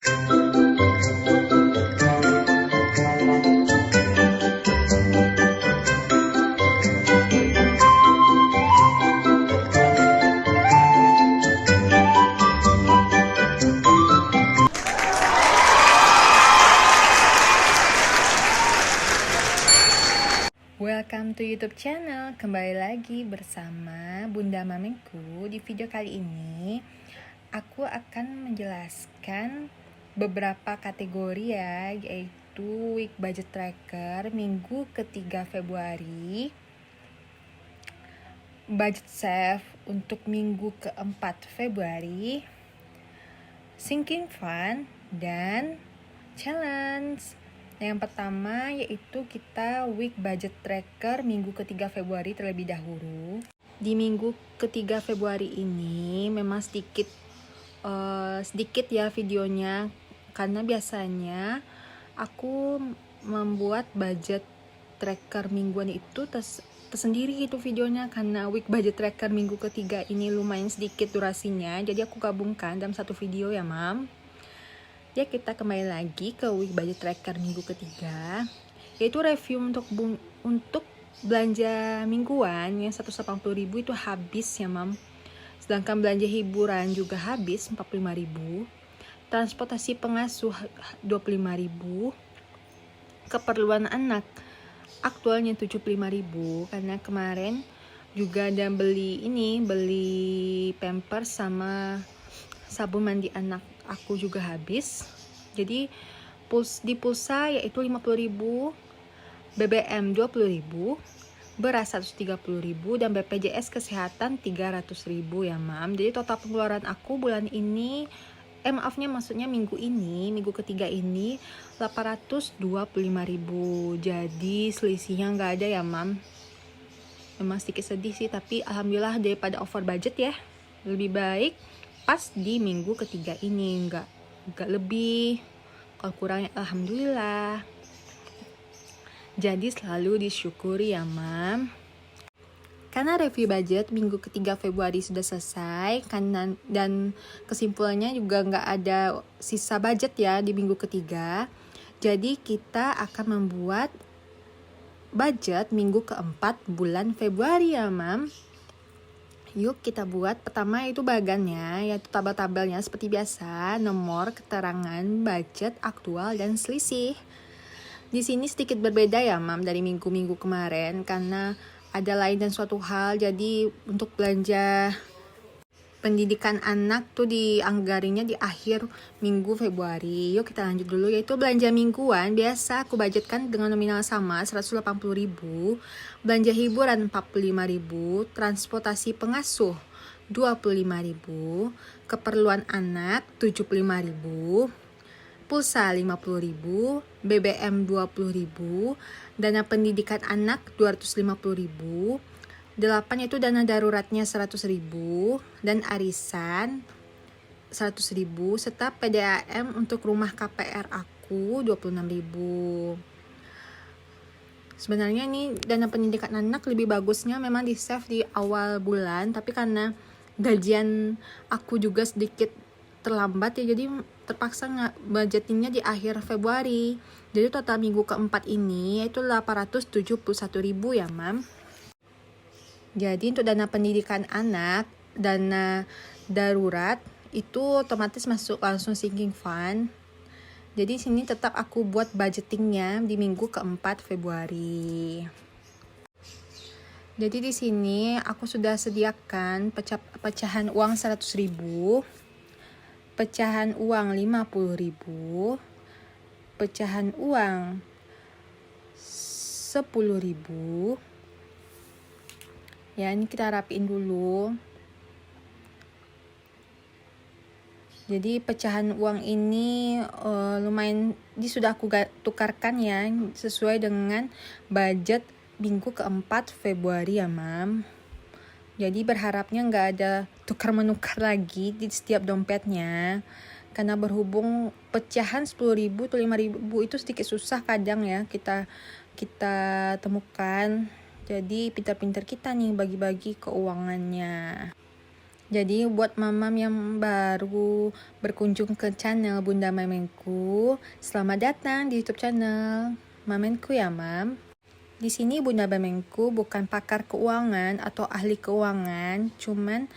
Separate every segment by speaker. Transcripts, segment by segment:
Speaker 1: Welcome to YouTube channel. Kembali lagi bersama Bunda Mamengku. Di video kali ini aku akan menjelaskan beberapa kategori ya, yaitu week budget tracker minggu ketiga Februari, budget save untuk minggu keempat Februari, sinking fund, dan challenge. Yang pertama yaitu kita week budget tracker minggu ketiga Februari terlebih dahulu. Di minggu ketiga Februari ini memang sedikit ya videonya, karena biasanya aku membuat budget tracker mingguan itu tersendiri gitu videonya, karena week budget tracker minggu ketiga ini lumayan sedikit durasinya, jadi aku gabungkan dalam satu video ya mam. Ya, kita kembali lagi ke week budget tracker minggu ketiga, yaitu review untuk belanja mingguan yang 180.000 itu habis ya mam. Sedangkan belanja hiburan juga habis 45.000, transportasi pengasuh 25.000, keperluan anak aktualnya 75.000, karena kemarin juga ada beli pampers sama sabun mandi anak aku juga habis. Jadi di pulsa yaitu 50.000, BBM 20.000, beras 130.000, dan BPJS kesehatan 300.000 ya mam. Jadi total pengeluaran aku bulan ini maksudnya minggu ketiga ini 825.000. Jadi selisihnya nggak ada ya mam. Memang sedikit sedih sih, tapi alhamdulillah daripada over budget ya, lebih baik pas di minggu ketiga ini, nggak lebih. Kalau kurangnya alhamdulillah. Jadi selalu disyukuri ya mam. Karena review budget minggu ketiga Februari sudah selesai, dan kesimpulannya juga nggak ada sisa budget ya di minggu ketiga. Jadi kita akan membuat budget minggu keempat bulan Februari ya mam. Yuk kita buat. Pertama itu bagannya, yaitu tabel-tabelnya seperti biasa, nomor, keterangan, budget, aktual, dan selisih. Di sini sedikit berbeda ya mam dari minggu-minggu kemarin, karena ada lain dan suatu hal. Jadi untuk belanja pendidikan anak tuh dianggarinya di akhir minggu Februari. Yuk kita lanjut dulu, yaitu belanja mingguan. Biasa aku budgetkan dengan nominal sama 180.000, belanja hiburan 45.000, transportasi pengasuh 25.000, keperluan anak 75.000, pulsa 50.000, BBM 20.000, dana pendidikan anak 250.000, 8 itu dana daruratnya 100.000, dan arisan 100.000, serta PDAM untuk rumah KPR aku 26.000. Sebenarnya ini dana pendidikan anak lebih bagusnya memang di save di awal bulan, tapi karena gajian aku juga sedikit terlambat ya, jadi terpaksa budgetingnya di akhir Februari. Jadi total minggu keempat ini yaitu 871.000 ya mam. Jadi untuk dana pendidikan anak, dana darurat itu otomatis masuk langsung sinking fund. Jadi sini tetap aku buat budgetingnya di minggu keempat Februari. Jadi di sini aku sudah sediakan pecahan uang 100.000, pecahan uang 50.000, pecahan uang 10.000. Ya, ini kita rapiin dulu. Jadi pecahan uang ini lumayan sudah aku tukarkan ya, sesuai dengan budget minggu keempat Februari ya mam. Jadi berharapnya nggak ada tukar-menukar lagi di setiap dompetnya, karena berhubung pecahan 10.000 atau 5.000 itu sedikit susah kadang ya kita temukan. Jadi pintar-pintar kita nih bagi-bagi keuangannya. Jadi buat mamam yang baru berkunjung ke channel Bunda Mamenku, selamat datang di YouTube channel Mamenku ya, Mam. Di sini Bunda Mamenku bukan pakar keuangan atau ahli keuangan, cuman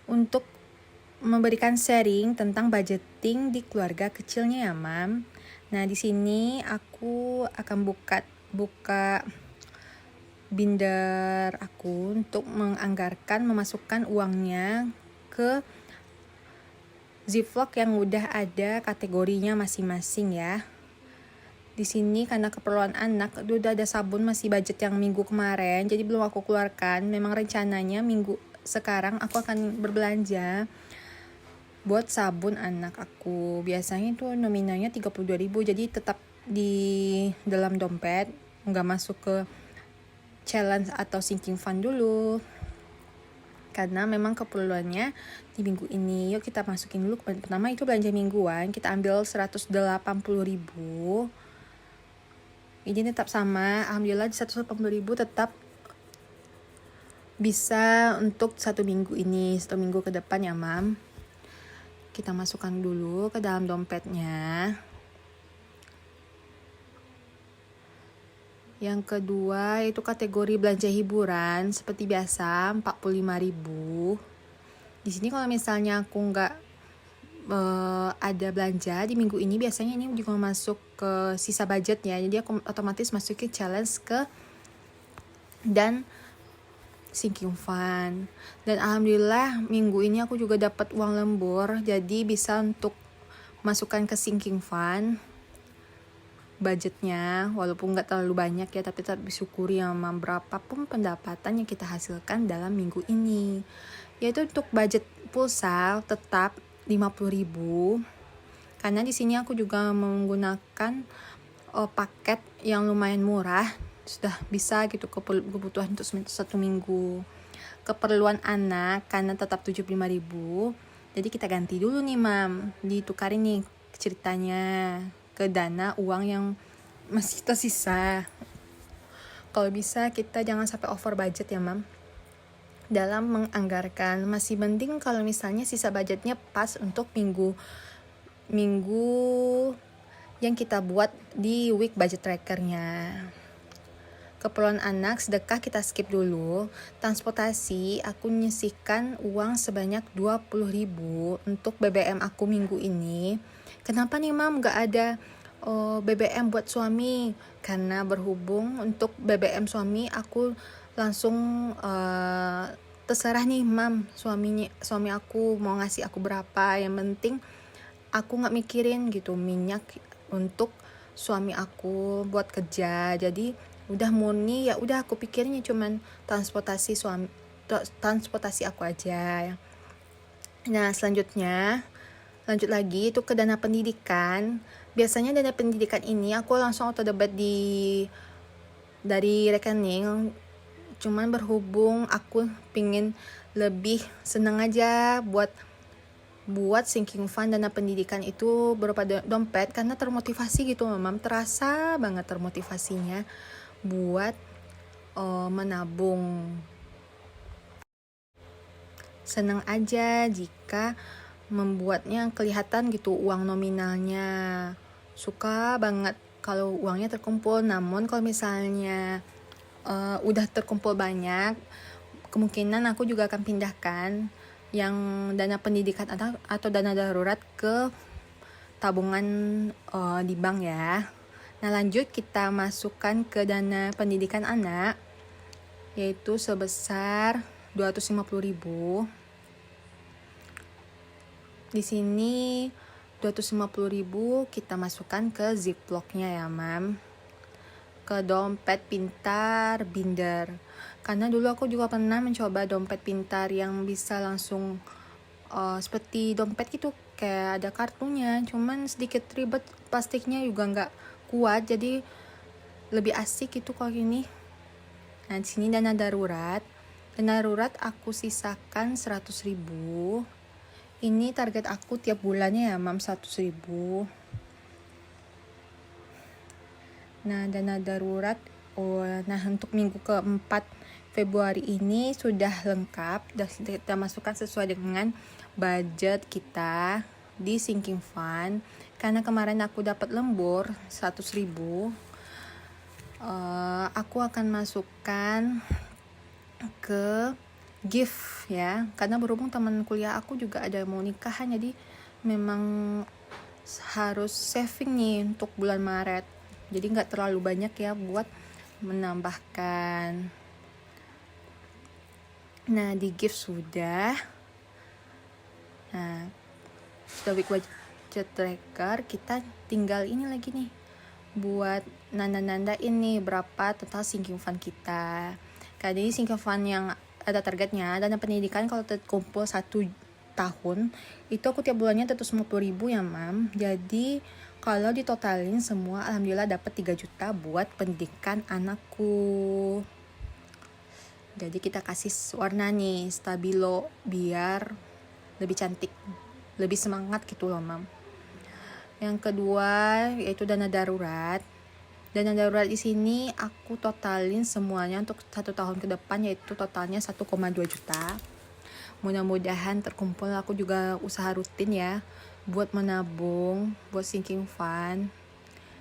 Speaker 1: untuk memberikan sharing tentang budgeting di keluarga kecilnya ya, Mam. Nah, di sini aku akan buka binder aku untuk menganggarkan memasukkan uangnya ke Ziploc yang udah ada kategorinya masing-masing ya. Di sini karena keperluan anak udah ada sabun masih budget yang minggu kemarin, jadi belum aku keluarkan. Memang rencananya minggu sekarang aku akan berbelanja buat sabun anak aku. Biasanya itu nominalnya 32.000, jadi tetap di dalam dompet, nggak masuk ke challenge atau sinking fund dulu, karena memang keperluannya di minggu ini. Yuk kita masukin dulu. Pertama itu belanja mingguan, kita ambil 180.000. Ini tetap sama, alhamdulillah di 180.000 tetap bisa untuk 1 minggu ini, 1 minggu ke depan ya, Mam. Kita masukkan dulu ke dalam dompetnya. Yang kedua itu kategori belanja hiburan, seperti biasa 45.000. Di sini kalau misalnya aku nggak ada belanja di minggu ini, biasanya ini juga masuk ke sisa budget ya, jadi aku otomatis masukin challenge ke dan sinking fund. Dan alhamdulillah minggu ini aku juga dapat uang lembur, jadi bisa untuk masukkan ke sinking fund budgetnya, walaupun nggak terlalu banyak ya, tapi tetap disyukuri sama berapapun pendapatan yang kita hasilkan dalam minggu ini. Yaitu untuk budget pulsa tetap 50.000, karena di sini aku juga menggunakan paket yang lumayan murah, sudah bisa gitu kebutuhan untuk 1 minggu. Keperluan anak karena tetap 75.000, jadi kita ganti dulu nih, Mam, ditukarin nih ceritanya ke dana uang yang masih tersisa. Kalau bisa kita jangan sampai over budget ya, Mam, dalam menganggarkan. Masih mending kalau misalnya sisa budgetnya pas untuk minggu yang kita buat di week budget trackernya. Keperluan anak, sedekah kita skip dulu. Transportasi, aku nyisihkan uang sebanyak 20.000 untuk BBM aku minggu ini. Kenapa nih, Mam, gak ada BBM buat suami? Karena berhubung untuk BBM suami aku langsung terserah nih, Mam, suami aku mau ngasih aku berapa. Yang penting aku gak mikirin gitu minyak untuk suami aku buat kerja. Jadi udah murni ya, udah aku pikirnya cuman transportasi aku aja. Nah, lanjut lagi itu ke dana pendidikan. Biasanya dana pendidikan ini aku langsung auto debit dari rekening. Cuman berhubung aku pingin lebih seneng aja buat sinking fund dana pendidikan itu berupa dompet, karena termotivasi gitu, Mam. Terasa banget termotivasinya buat menabung. Seneng aja jika membuatnya kelihatan gitu uang nominalnya. Suka banget kalau uangnya terkumpul. Namun kalau misalnya udah terkumpul banyak, kemungkinan aku juga akan pindahkan yang dana pendidikan atau dana darurat ke tabungan di bank ya. Nah, lanjut kita masukkan ke dana pendidikan anak, yaitu sebesar 250.000. Di sini 250.000 kita masukkan ke Ziploc-nya ya, Mam, ke dompet pintar binder. Karena dulu aku juga pernah mencoba dompet pintar yang bisa langsung seperti dompet gitu, kayak ada kartunya, cuman sedikit ribet, plastiknya juga nggak kuat, jadi lebih asik gitu kalau gini. Nah, di sini dana darurat aku sisakan 100.000. Ini target aku tiap bulannya ya, Mam, 100.000. Nah, dana darurat, nah untuk minggu keempat Februari ini sudah lengkap, sudah kita masukkan sesuai dengan budget kita di sinking fund. Karena kemarin aku dapat lembur 100.000, aku akan masukkan ke gift ya, karena berhubung teman kuliah aku juga ada mau nikahan, jadi memang harus saving nih untuk bulan Maret, jadi nggak terlalu banyak ya buat menambahkan. Nah, di gift sudah. Nah, sudah week budget tracker, kita tinggal ini lagi nih buat nanda-nanda ini berapa total sinking fund kita. Karena ini sinking fund yang ada targetnya, dana pendidikan kalau terkumpul 1 tahun itu aku tiap bulannya 350.000 ya mam. Jadi kalau ditotalin semua alhamdulillah dapat 3 juta buat pendidikan anakku. Jadi kita kasih warna nih stabilo biar lebih cantik, lebih semangat gitu loh mam. Yang kedua yaitu dana darurat. Dana darurat di sini aku totalin semuanya untuk 1 tahun ke depan, yaitu totalnya 1,2 juta. Mudah-mudahan terkumpul. Aku juga usaha rutin ya buat menabung, buat sinking fund.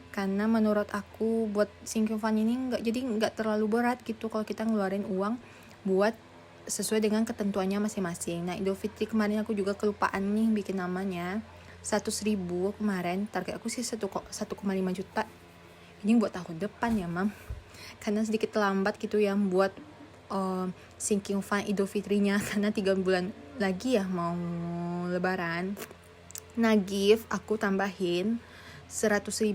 Speaker 1: Karena menurut aku buat sinking fund ini nggak terlalu berat gitu kalau kita ngeluarin uang buat sesuai dengan ketentuannya masing-masing. Nah, Idul Fitri kemarin aku juga kelupaan nih bikin namanya 100.000 kemarin. Target aku sih 1,5 juta. Ini buat tahun depan ya mam. Karena sedikit lambat gitu ya buat sinking fund Idul Fitrinya, karena 3 bulan lagi ya mau lebaran. Nah, gift aku tambahin 100.000.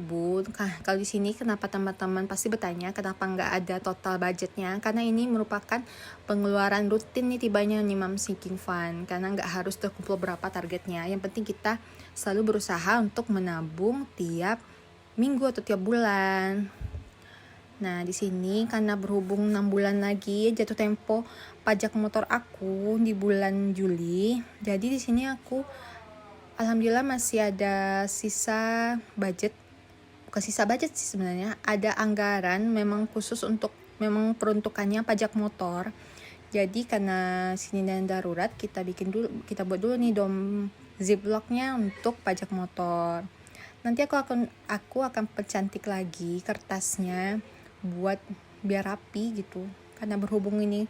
Speaker 1: Nah, kalau di sini kenapa teman-teman pasti bertanya kenapa nggak ada total budgetnya? Karena ini merupakan pengeluaran rutin nih tibanya nih mam sinking fund. Karena nggak harus terkumpul berapa targetnya. Yang penting kita selalu berusaha untuk menabung tiap minggu atau tiap bulan. Nah, di sini karena berhubung 6 bulan lagi jatuh tempo pajak motor aku di bulan Juli. Jadi di sini aku alhamdulillah masih ada sisa budget. Bukan sisa budget sih sebenarnya, ada anggaran memang khusus untuk memang peruntukannya pajak motor. Jadi karena sini dana darurat kita buat dulu nih ziplocknya untuk pajak motor. Nanti aku akan percantik lagi kertasnya buat biar rapi gitu. Karena berhubung ini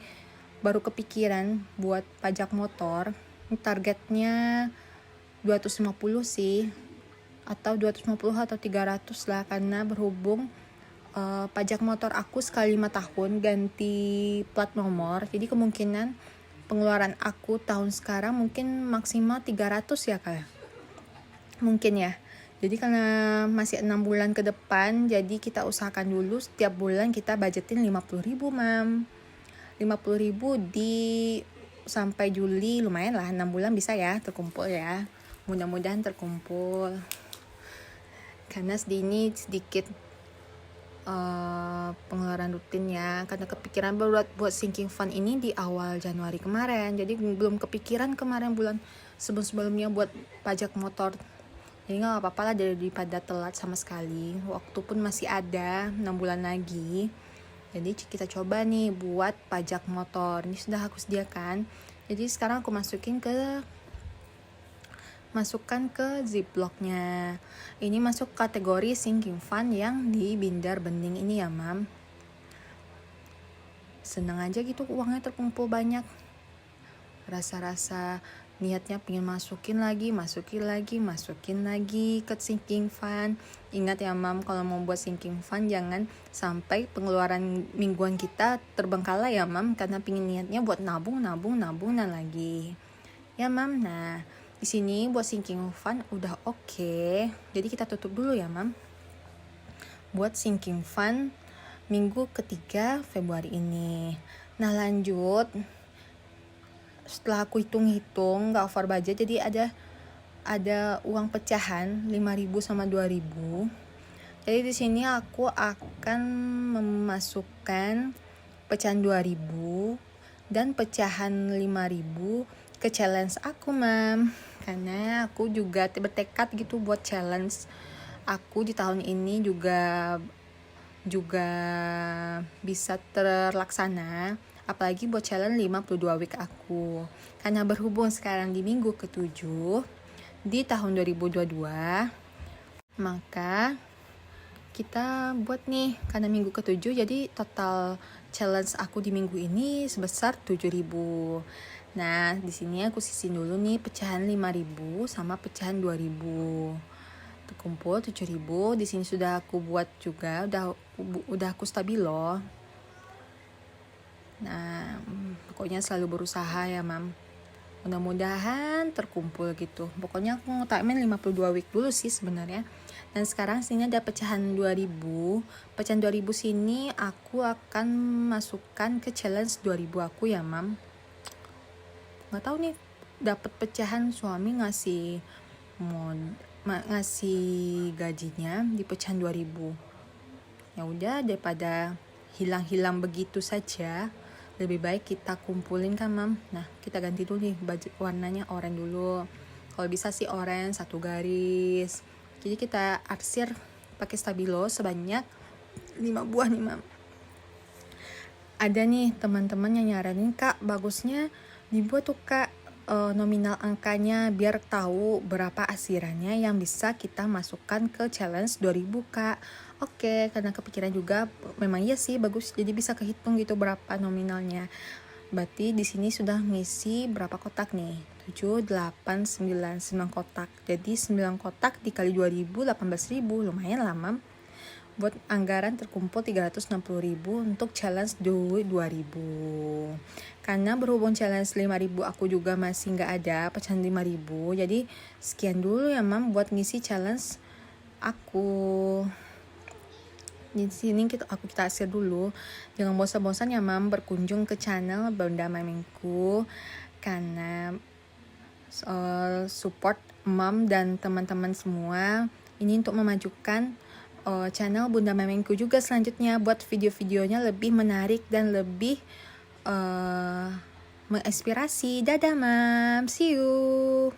Speaker 1: baru kepikiran buat pajak motor, targetnya 250 sih, atau 250 atau 300 lah, karena berhubung pajak motor aku sekali 5 tahun ganti plat nomor, jadi kemungkinan pengeluaran aku tahun sekarang mungkin maksimal 300 ya kayak mungkin ya. Jadi karena masih 6 bulan ke depan, jadi kita usahakan dulu setiap bulan kita budgetin 50.000 mam. 50.000 sampai Juli, lumayan lah, 6 bulan bisa ya terkumpul ya. Mudah-mudahan terkumpul. Karena ini sedikit pengeluaran rutin ya, karena kepikiran buat sinking fund ini di awal Januari kemarin. Jadi belum kepikiran kemarin bulan sebelumnya buat pajak motor. Jadi gak apa-apa lah daripada telat sama sekali. Waktu pun masih ada 6 bulan lagi. Jadi kita coba nih buat pajak motor. Ini sudah aku sediakan. Jadi sekarang aku masukkan ke ziplocknya. Ini masuk kategori sinking fund yang di Bindar Bening ini ya mam. Senang aja gitu uangnya terkumpul banyak. Rasa-rasa niatnya pengen masukin lagi ke sinking fund. Ingat ya mam, kalau mau buat sinking fund jangan sampai pengeluaran mingguan kita terbengkalai ya mam, karena pengen niatnya buat nabung lagi ya mam. Nah, di sini buat sinking fund udah oke. Jadi kita tutup dulu ya mam buat sinking fund minggu ketiga Februari ini. Nah, lanjut setelah aku hitung-hitung gak over budget, jadi ada uang pecahan 5.000 sama 2.000. Jadi di sini aku akan memasukkan pecahan 2.000 dan pecahan 5.000 ke challenge aku mam. Karena aku juga bertekad gitu buat challenge aku di tahun ini juga bisa terlaksana. apalagi buat challenge 52 week aku. Karena berhubung sekarang di minggu ke-7 di tahun 2022, maka kita buat nih, karena minggu ke-7 jadi total challenge aku di minggu ini sebesar 7.000. Nah, di sini aku sisin dulu nih pecahan 5.000 sama pecahan 2.000. Terkumpul 7.000. Di sini sudah aku buat juga, udah aku stabilo. Nah, pokoknya selalu berusaha ya, Mam. Mudah-mudahan terkumpul gitu. Pokoknya aku ngutamain 52 week dulu sih sebenarnya. Dan sekarang sini ada pecahan 2.000. Pecahan 2.000 sini aku akan masukkan ke challenge 2.000 aku ya, Mam. Nggak tahu nih, dapat pecahan suami ngasih gajinya di pecahan 2.000. Ya udah, daripada hilang-hilang begitu saja, lebih baik kita kumpulin kan, Mam. Nah, kita ganti dulu nih baju warnanya oranye dulu. Kalau bisa sih oranye 1 garis. Jadi kita arsir pakai stabilo sebanyak 5 buah nih, Mam. Ada nih teman-teman yang nyaranin, Kak, bagusnya dibuat tuh, Kak, nominal angkanya biar tahu berapa asirannya yang bisa kita masukkan ke challenge 2.000, Kak. Oke, karena kepikiran juga, memang iya sih bagus, jadi bisa kehitung gitu berapa nominalnya. Berarti di sini sudah ngisi berapa kotak nih? 7, 8, 9 kotak. Jadi 9 kotak dikali 2.000, 18.000, lumayan lah, Mam. Buat anggaran terkumpul 360.000 untuk challenge 2.000. Karena berhubung challenge 5.000 aku juga masih nggak ada pecahan 5.000. Jadi sekian dulu ya, Mam, buat ngisi challenge aku. Di sini kita akhir dulu. Jangan bosan-bosan ya, Mam, berkunjung ke channel Bunda Memengku, karena support Mam dan teman-teman semua ini untuk memajukan channel Bunda Memengku juga selanjutnya, buat video-videonya lebih menarik dan lebih menginspirasi. Dadah, Mam, see you.